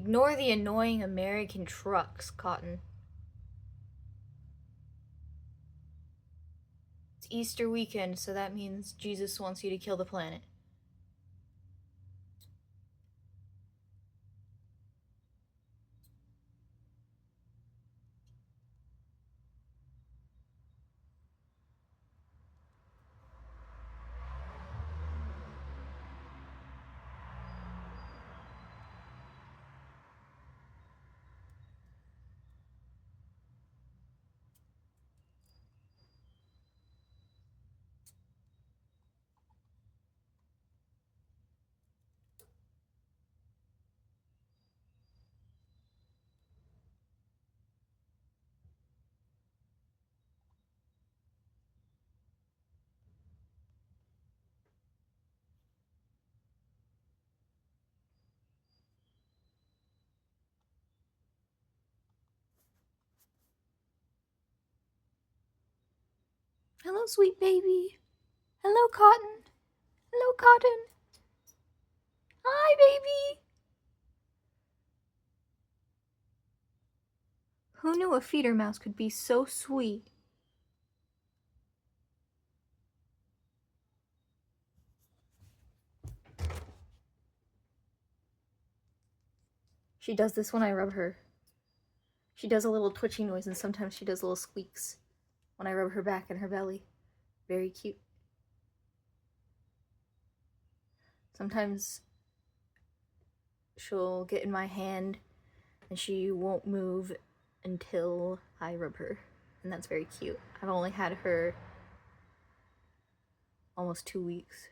Ignore the annoying American trucks, Cotton. It's Easter weekend, so that means Jesus wants you to kill the planet. Hello, sweet baby. Hello, Cotton. Hello, Cotton. Hi, baby. Who knew a feeder mouse could be so sweet? She does this when I rub her. She does a little twitching noise, and sometimes she does little squeaks when I rub her back and her belly. Very cute. Sometimes she'll get in my hand and she won't move until I rub her, and that's very cute. I've only had her almost 2 weeks.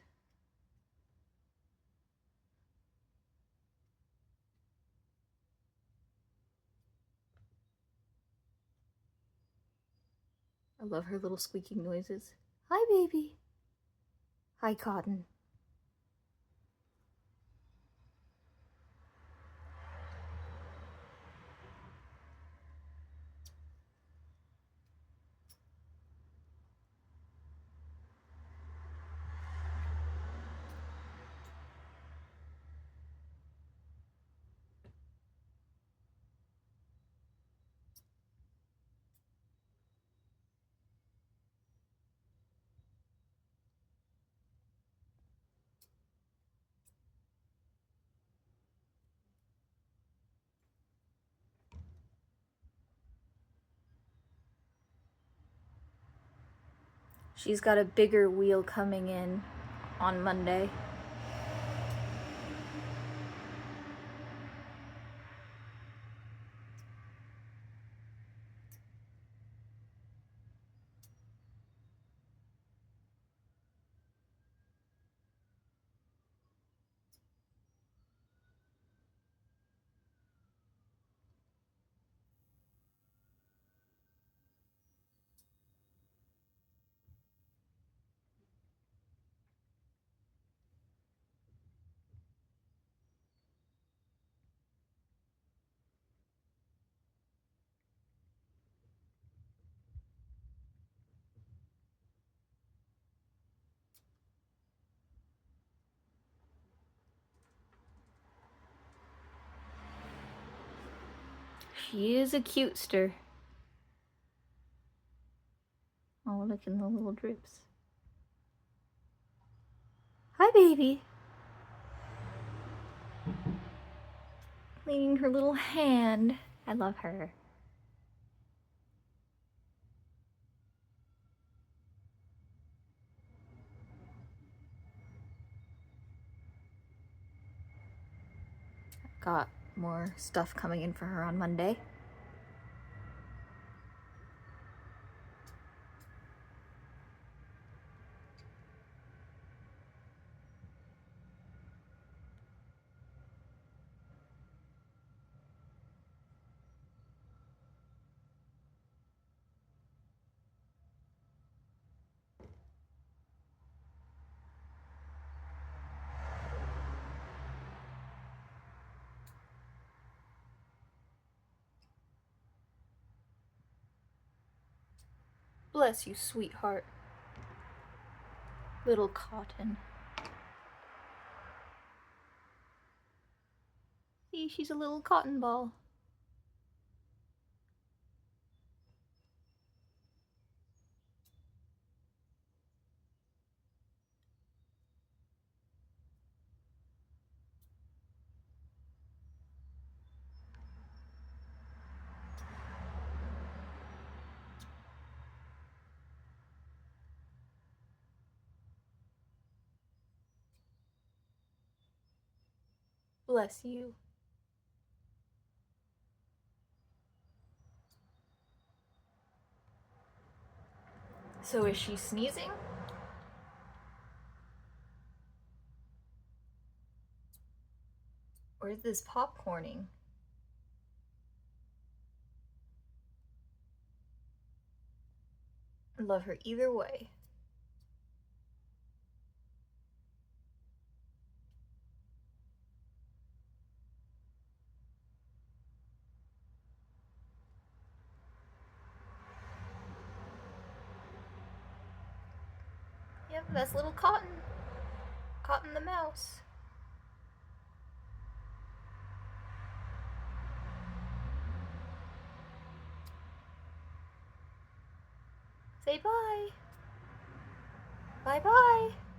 I love her little squeaking noises. Hi, baby. Hi, Cotton. She's got a bigger wheel coming in on Monday. She is a cutester. Oh, look at the little drips. Hi, baby. Cleaning her little hand. I love her. Got more stuff coming in for her on Monday. Bless you, sweetheart. Little Cotton. See, she's a little cotton ball. Bless you. So is she sneezing? Or is this popcorning? I love her either way. Yep, that's little Cotton. Cotton the mouse. Say bye. Bye-bye.